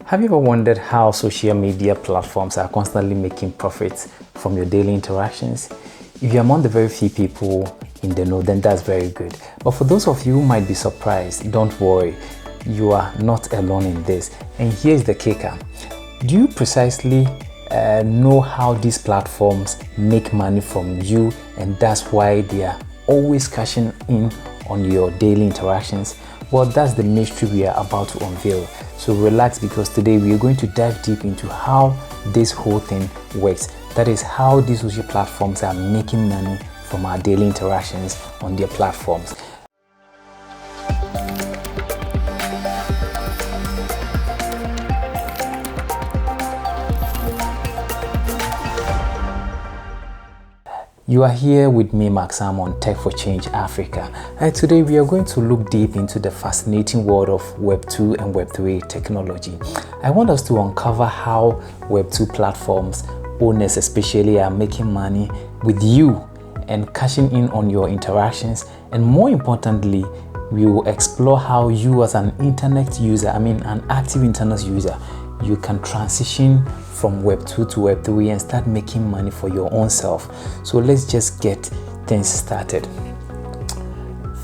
Have you ever wondered how social media platforms are constantly making profits from your daily interactions? If you're among the very few people in the know, then that's very good. But for those of you who might be surprised, don't worry, you are not alone in this. And here's the kicker. Do you precisely know how these platforms make money from you, and that's why they are always cashing in on your daily interactions? Well, that's the mystery we are about to unveil. So relax, because today we are going to dive deep into how this whole thing works. That is how these social platforms are making money from our daily interactions on their platforms. You are here with me, Mark Sam, on Tech for Change Africa. And today we are going to look deep into the fascinating world of Web2 and Web3 technology. I want us to uncover how Web2 platforms, owners especially, are making money with you and cashing in on your interactions. And more importantly, we will explore how you as an internet user, an active internet user, you can transition from Web2 to Web3 and start making money for your own self. So let's just get things started.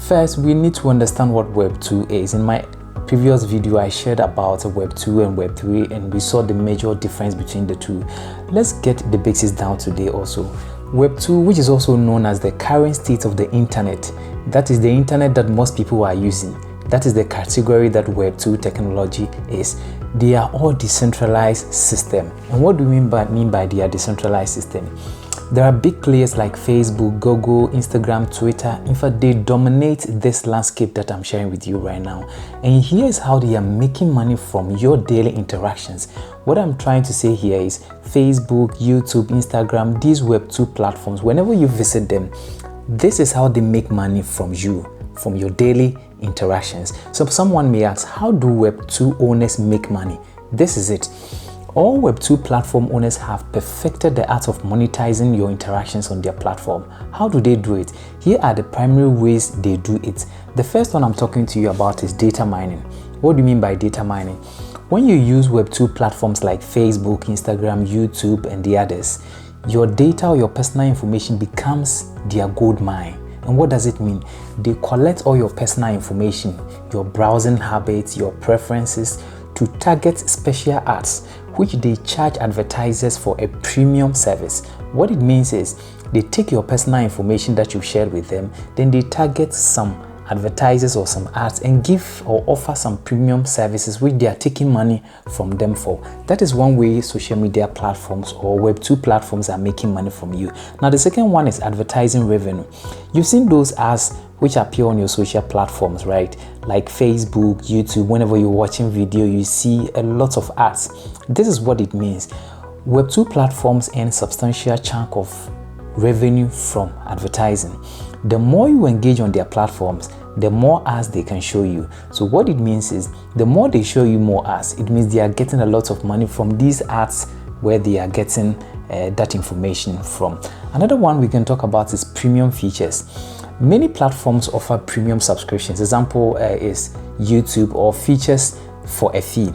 First, we need to understand what Web2 is. In my previous video, I shared about Web2 and Web3, and we saw the major difference between the two. Let's get the basics down today also. Web2, which is also known as the current state of the internet, that is the internet that most people are using. That is the category that Web2 technology is. They are all decentralized system. And what do we mean by their decentralized system? There are big players like Facebook, Google, Instagram, Twitter. In fact, they dominate this landscape that I'm sharing with you right now. And here is how they are making money from your daily interactions. What I'm trying to say here is Facebook, YouTube, Instagram, these Web2 platforms, whenever you visit them, this is how they make money from you, from your daily interactions. So someone may ask, how do Web2 owners make money? This is it. All Web2 platform owners have perfected the art of monetizing your interactions on their platform. How do they do it? Here are the primary ways they do it. The first one I'm talking to you about is data mining. What do you mean by data mining? When you use Web2 platforms like Facebook, Instagram, YouTube, and the others, your data or your personal information becomes their gold mine. And what does it mean? They collect all your personal information, your browsing habits, your preferences, to target special ads, which they charge advertisers for a premium service. What it means is they take your personal information that you shared with them, then they target some advertisers or some ads and give or offer some premium services which they are taking money from them for. That is one way social media platforms or Web2 platforms are making money from you. Now the second one is advertising revenue. You've seen those ads which appear on your social platforms, right? Like Facebook, YouTube. Whenever you're watching video, you see a lot of ads. This is what it means. Web2 platforms earn substantial chunk of revenue from advertising. The more you engage on their platforms, the more ads they can show you. So what it means is the more they show you more ads, it means they are getting a lot of money from these ads where they are getting that information from. Another one we can talk about is premium features. Many platforms offer premium subscriptions. Example is YouTube, or features for a fee.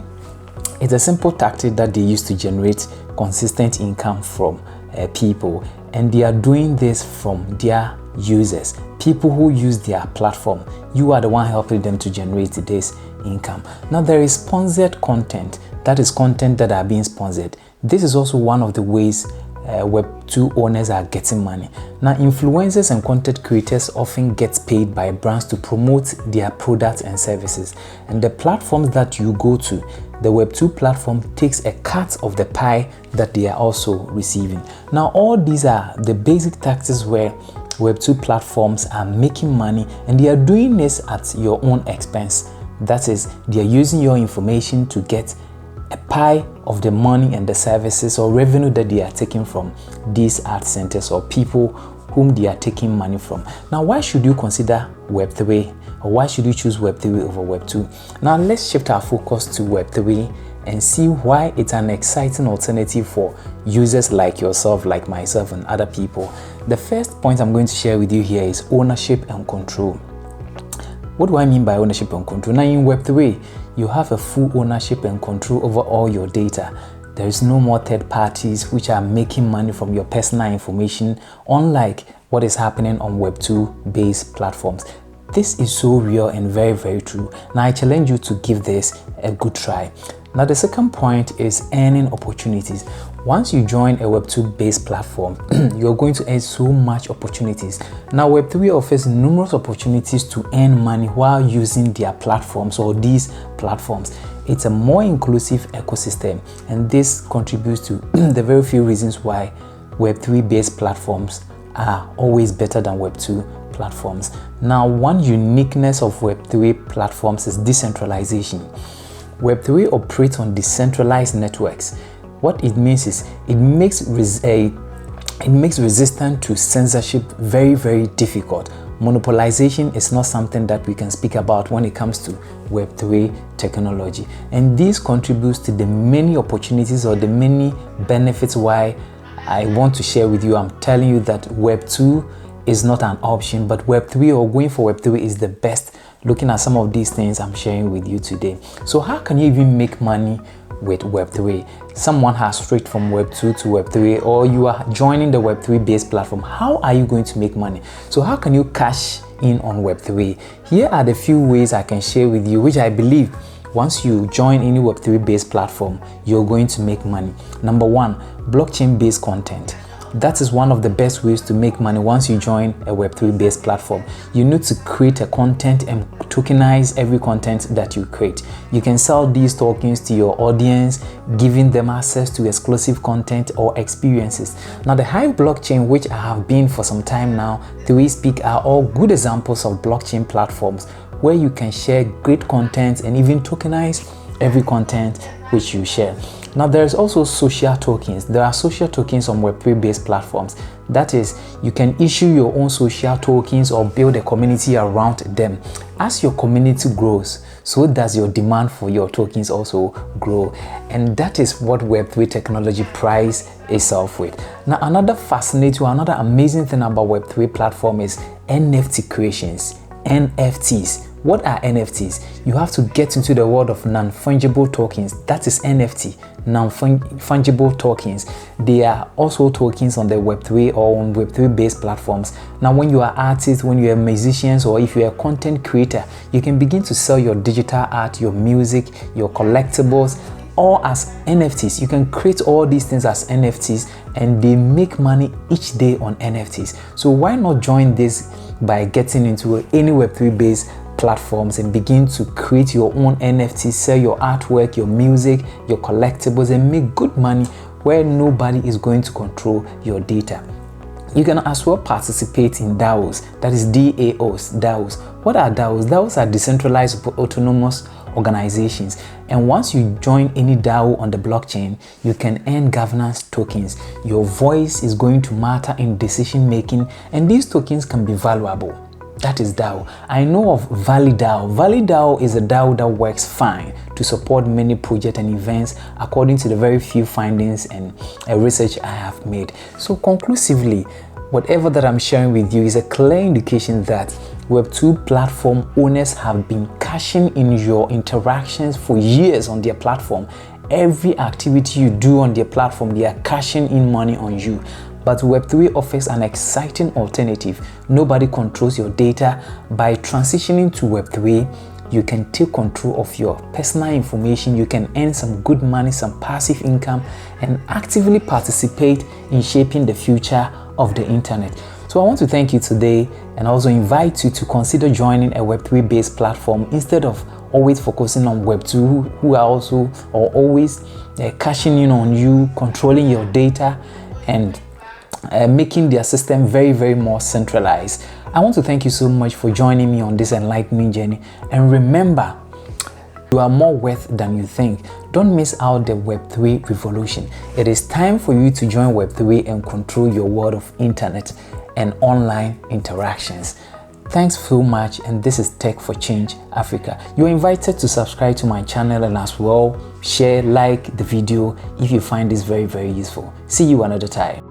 It's a simple tactic that they use to generate consistent income from people, and they are doing this from their users, people who use their platform. You are the one helping them to generate this income. Now there is sponsored content, that is content that are being sponsored. This is also one of the ways Web2 owners are getting money. Now influencers and content creators often get paid by brands to promote their products and services, and the platforms that you go to, the Web2 platform takes a cut of the pie that they are also receiving. Now all these are the basic tactics where Web2 platforms are making money, and they are doing this at your own expense. That is, they are using your information to get a pie of the money and the services or revenue that they are taking from these ad centers or people whom they are taking money from. Now, why should you consider Web3, or why should you choose Web3 over Web2? Now, let's shift our focus to Web3 and see why it's an exciting alternative for users like yourself, like myself, and other people. The first point I'm going to share with you here is ownership and control. What do I mean by ownership and control? Now in Web3, you have a full ownership and control over all your data. There is no more third parties which are making money from your personal information, unlike what is happening on Web2 based platforms. This is so real and very, very true. Now I challenge you to give this a good try. Now the second point is earning opportunities. Once you join a Web2 based platform, you're going to earn so much opportunities. Now Web3 offers numerous opportunities to earn money while using their platforms or these platforms. It's a more inclusive ecosystem, and this contributes to the very few reasons why Web3 based platforms are always better than Web2 platforms. Now, one uniqueness of Web3 platforms is decentralization. Web3 operates on decentralized networks. What it means is it makes resistance to censorship very, very difficult. Monopolization is not something that we can speak about when it comes to Web3 technology. And this contributes to the many opportunities or the many benefits why I want to share with you. I'm telling you that Web2 is not an option, but Web3 or going for Web3 is the best, looking at some of these things I'm sharing with you today. So how can you even make money with Web3? Someone has switched from Web2 to Web3, or you are joining the Web3 based platform. How are you going to make money? So how can you cash in on Web3? Here are the few ways I can share with you, which I believe once you join any Web3 based platform, you're going to make money. Number one, blockchain based content. That is one of the best ways to make money once you join a Web3 based platform. You need to create a content and tokenize every content that you create. You can sell these tokens to your audience, giving them access to exclusive content or experiences. Now, the Hive blockchain, which I have been for some time now, TheWaySpeak, are all good examples of blockchain platforms where you can share great content and even tokenize every content which you share. Now, there's also social tokens. There are social tokens on Web3 based platforms. That is, you can issue your own social tokens or build a community around them. As your community grows, so does your demand for your tokens also grow. And that is what Web3 technology prides itself with. Now, another fascinating, another amazing thing about Web3 platform is NFT creations, NFTs. What are NFTs? You have to get into the world of non-fungible tokens. That is NFT, non-fungible tokens. They are also tokens on the Web3 or on Web3 based platforms. Now, when you are artists, when you are musicians, or if you are a content creator, you can begin to sell your digital art, your music, your collectibles, all as NFTs. You can create all these things as NFTs, and they make money each day on NFTs. So why not join this by getting into any Web3 based platforms and begin to create your own NFTs, sell your artwork, your music, your collectibles, and make good money where nobody is going to control your data. You can as well participate in DAOs, that is DAOs, DAOs. What are DAOs? DAOs are decentralized autonomous organizations, and once you join any DAO on the blockchain, you can earn governance tokens. Your voice is going to matter in decision making, and these tokens can be valuable. That is DAO. I know of ValiDAO. ValiDAO is a DAO that works fine to support many projects and events according to the very few findings and research I have made. So conclusively, whatever that I'm sharing with you is a clear indication that Web2 platform owners have been cashing in your interactions for years on their platform. Every activity you do on their platform, they are cashing in money on you. But Web3 offers an exciting alternative. Nobody controls your data. By transitioning to Web3, you can take control of your personal information. You can earn some good money, some passive income, and actively participate in shaping the future of the internet. So I want to thank you today, and also invite you to consider joining a Web3 based platform instead of always focusing on Web2, who are also or always cashing in on you, controlling your data, and making their system very, very more centralized. I want to thank you so much for joining me on this enlightening journey. And remember, you are more worth than you think. Don't miss out the Web3 revolution. It is time for you to join Web3 and control your world of internet and online interactions. Thanks so much, and this is Tech for Change Africa. You are invited to subscribe to my channel and as well share, like the video if you find this very, very useful. See you another time.